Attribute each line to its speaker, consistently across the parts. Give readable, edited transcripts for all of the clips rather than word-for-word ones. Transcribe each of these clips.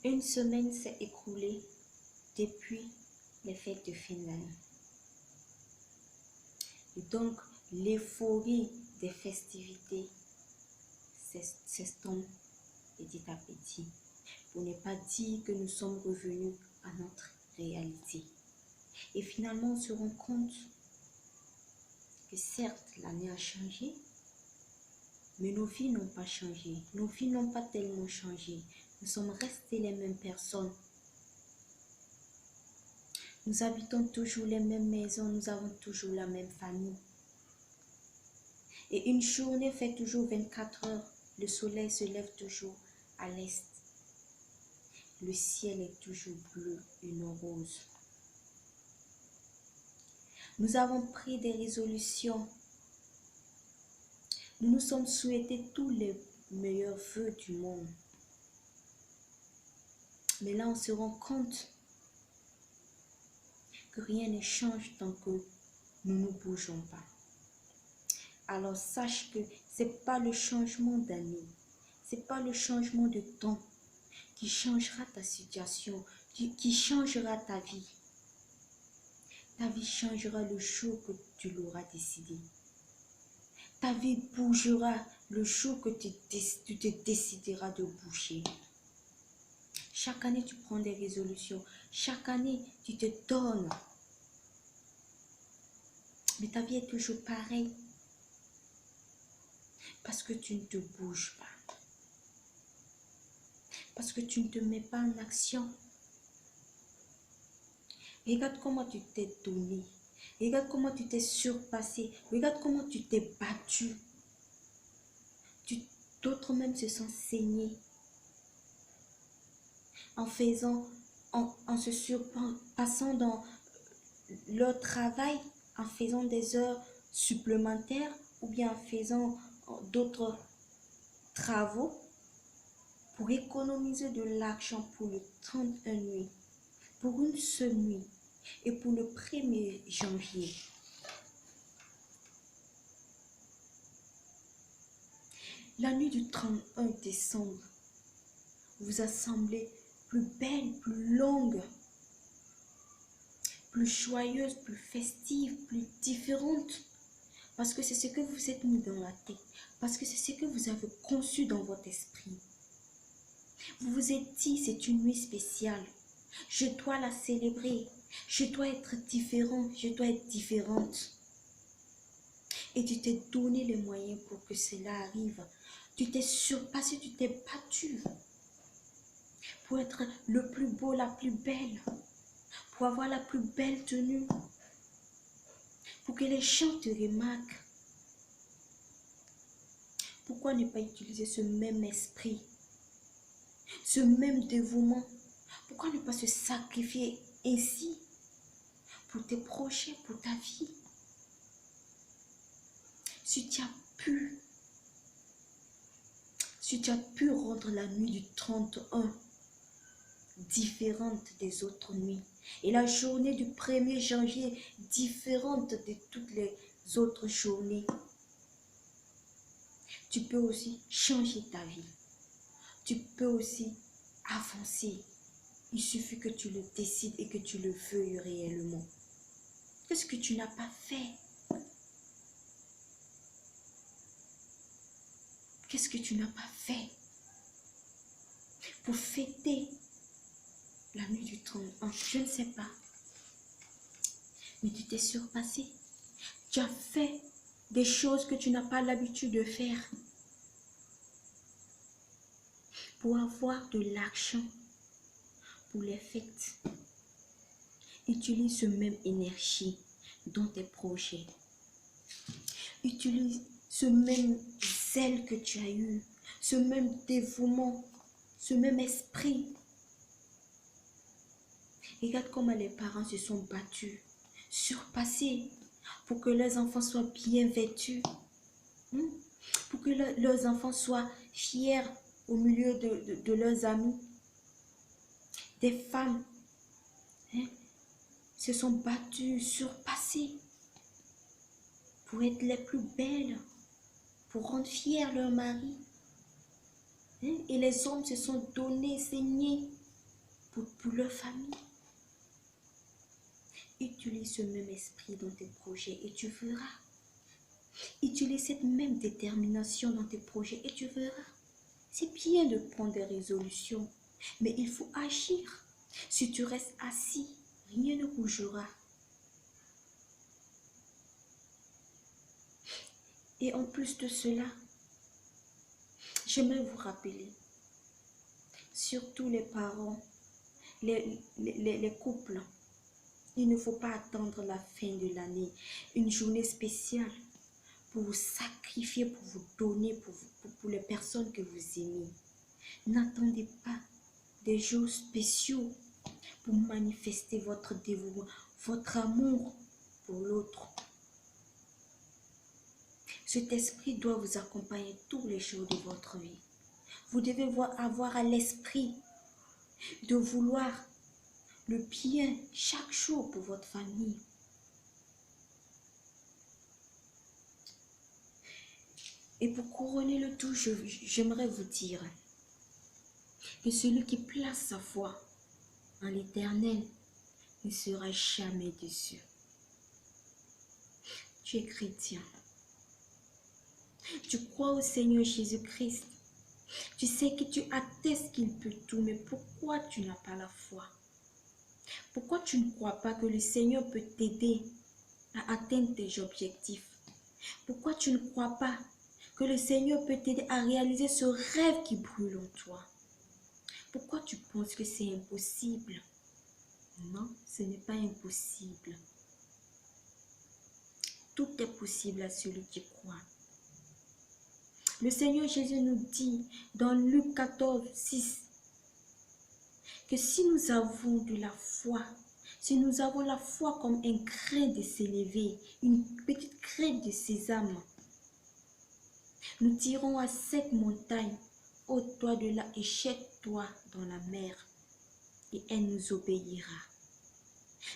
Speaker 1: Une semaine s'est écoulée depuis les fêtes de fin d'année. Et donc, l'euphorie des festivités s'estompe petit à petit. Pour ne pas dire que nous sommes revenus à notre réalité. Et finalement, on se rend compte que certes, l'année a changé, mais nos vies n'ont pas changé. Nos vies n'ont pas tellement changé. Nous sommes restés les mêmes personnes. Nous habitons toujours les mêmes maisons, nous avons toujours la même famille. Et une journée fait toujours 24 heures. Le soleil se lève toujours à l'est. Le ciel est toujours bleu et non rose. Nous avons pris des résolutions. Nous nous sommes souhaités tous les meilleurs vœux du monde. Mais là, on se rend compte que rien ne change tant que nous ne bougeons pas. Alors sache que ce n'est pas le changement d'année, ce n'est pas le changement de temps qui changera ta situation, qui changera ta vie. Ta vie changera le jour que tu l'auras décidé. Ta vie bougera le jour que tu te décideras de bouger. Chaque année, tu prends des résolutions. Chaque année, tu te donnes. Mais ta vie est toujours pareille. Parce que tu ne te bouges pas. Parce que tu ne te mets pas en action. Regarde comment tu t'es donné. Regarde comment tu t'es surpassé. Regarde comment tu t'es battu. D'autres même se sont saignés. En se surpassant dans leur travail, en faisant des heures supplémentaires ou bien en faisant d'autres travaux pour économiser de l'argent pour le 31 nuit, pour une seule nuit et pour le 1er janvier. La nuit du 31 décembre vous a semblé plus belle, plus longue, plus joyeuse, plus festive, plus différente. Parce que c'est ce que vous êtes mis dans la tête. Parce que c'est ce que vous avez conçu dans votre esprit. Vous vous êtes dit, c'est une nuit spéciale. Je dois la célébrer. Je dois être différent. Je dois être différente. Et tu t'es donné les moyens pour que cela arrive. Tu t'es surpassé, tu t'es battu. Pour être le plus beau, la plus belle. Pour avoir la plus belle tenue. Pour que les gens te remarquent. Pourquoi ne pas utiliser ce même esprit, ce même dévouement? Pourquoi ne pas se sacrifier ainsi pour tes projets, pour ta vie? Si tu as pu rendre la nuit du 31 différente des autres nuits et la journée du 1er janvier différente de toutes les autres journées, tu peux aussi changer ta vie. Tu peux aussi avancer. Il suffit que tu le décides et que tu le veuilles réellement. Qu'est-ce que tu n'as pas fait? Qu'est-ce que tu n'as pas fait pour fêter la nuit du 31? Je ne sais pas. Mais tu t'es surpassé. Tu as fait des choses que tu n'as pas l'habitude de faire. Pour avoir de l'argent pour les fêtes, utilise ce même énergie dans tes projets. Utilise ce même zèle que tu as eu, ce même dévouement, ce même esprit. Regarde comment les parents se sont battus, surpassés, pour que leurs enfants soient bien vêtus, pour que leurs enfants soient fiers au milieu de leurs amis. Des femmes se sont battues, surpassées, pour être les plus belles, pour rendre fiers leur mari. Et les hommes se sont donnés, saignés, pour leur famille. Utilise ce même esprit dans tes projets et tu verras. Utilise cette même détermination dans tes projets et tu verras. C'est bien de prendre des résolutions, mais il faut agir. Si tu restes assis, rien ne bougera. Et en plus de cela, j'aimerais vous rappeler, surtout les parents, les couples, il ne faut pas attendre la fin de l'année, une journée spéciale pour vous sacrifier, pour vous donner, pour les personnes que vous aimez. N'attendez pas des jours spéciaux pour manifester votre dévouement, votre amour pour l'autre. Cet esprit doit vous accompagner tous les jours de votre vie. Vous devez avoir à l'esprit de vouloir le bien chaque jour pour votre famille. Et pour couronner le tout, j'aimerais vous dire que celui qui place sa foi en l'Éternel ne sera jamais déçu. Tu es chrétien. Tu crois au Seigneur Jésus-Christ. Tu sais que tu attestes qu'il peut tout, mais pourquoi tu n'as pas la foi? Pourquoi tu ne crois pas que le Seigneur peut t'aider à atteindre tes objectifs? Pourquoi tu ne crois pas que le Seigneur peut t'aider à réaliser ce rêve qui brûle en toi? Pourquoi tu penses que c'est impossible? Non, ce n'est pas impossible. Tout est possible à celui qui croit. Le Seigneur Jésus nous dit dans Luc 14, 6 que si nous avons de la foi, si nous avons la foi comme un grain de sénévé, une petite graine de sésame, nous dirons à cette montagne, ôte-toi de là et jette-toi dans la mer, et elle nous obéira.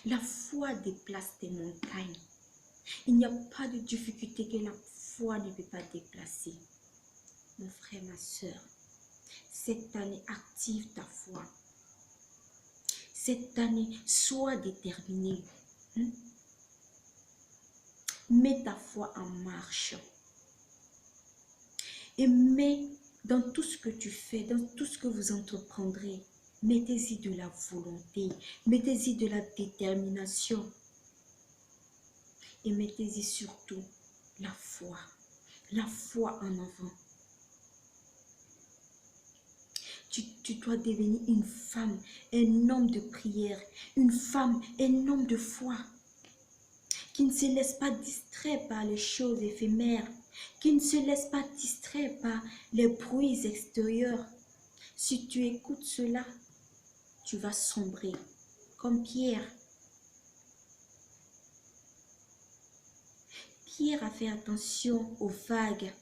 Speaker 1: La foi déplace des montagnes. Il n'y a pas de difficulté que la foi ne peut pas déplacer. Mon frère, ma soeur, cette année, active ta foi. Cette année, sois déterminé. Mets ta foi en marche. Et mets dans tout ce que tu fais, dans tout ce que vous entreprendrez, mettez-y de la volonté, mettez-y de la détermination. Et mettez-y surtout la foi en avant. Tu dois devenir une femme, un homme de prière, une femme, un homme de foi, qui ne se laisse pas distraire par les choses éphémères, qui ne se laisse pas distraire par les bruits extérieurs. Si tu écoutes cela, tu vas sombrer, comme Pierre. Pierre a fait attention aux vagues.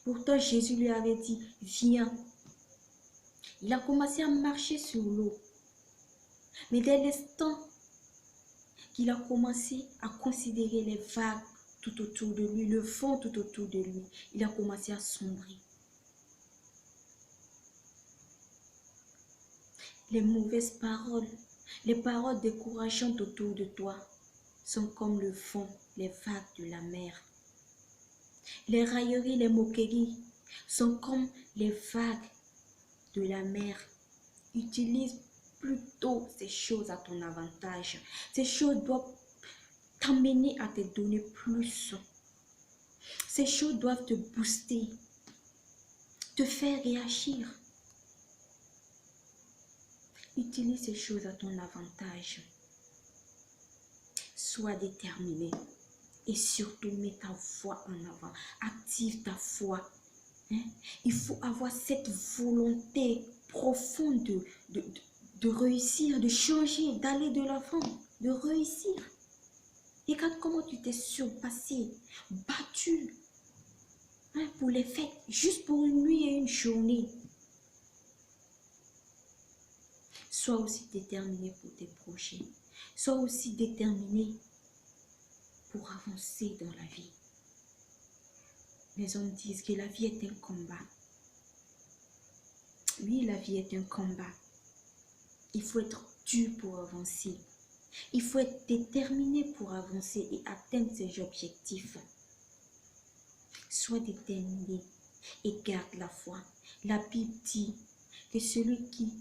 Speaker 1: Pourtant, Jésus lui avait dit, viens. Il a commencé à marcher sur l'eau. Mais dès l'instant qu'il a commencé à considérer les vagues tout autour de lui, le vent tout autour de lui, il a commencé à sombrer. Les mauvaises paroles, les paroles décourageantes autour de toi sont comme le vent, les vagues de la mer. Les railleries, les moqueries sont comme les vagues de la mer. Utilise plutôt ces choses à ton avantage. Ces choses doivent t'amener à te donner plus. Ces choses doivent te booster, te faire réagir. Utilise ces choses à ton avantage. Sois déterminé et surtout mets ta foi en avant. Active ta foi. Il faut avoir cette volonté profonde de réussir, de changer, d'aller de l'avant, de réussir. Regarde comment tu t'es surpassé, battu pour les fêtes, juste pour une nuit et une journée. Sois aussi déterminé pour tes projets. Sois aussi déterminé pour avancer dans la vie. Les hommes disent que la vie est un combat. Oui, la vie est un combat. Il faut être dur pour avancer. Il faut être déterminé pour avancer et atteindre ses objectifs. Sois déterminé et garde la foi. La Bible dit que celui qui,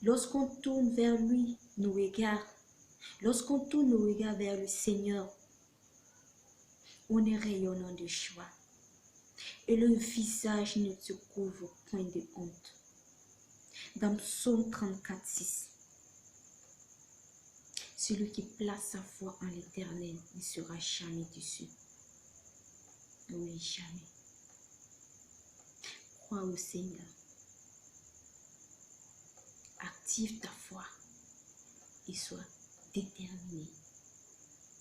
Speaker 1: lorsqu'on tourne vers lui, nous regarde, lorsqu'on tourne nos regards vers le Seigneur, on est rayonnant de joie. Et le visage ne se couvre point de honte. Dans Psaume 34, 6, celui qui place sa foi en l'Éternel ne sera jamais déçu. Oui, jamais. Crois au Seigneur. Active ta foi et sois déterminé.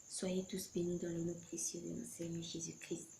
Speaker 1: Soyez tous bénis dans le nom précieux de notre Seigneur Jésus-Christ.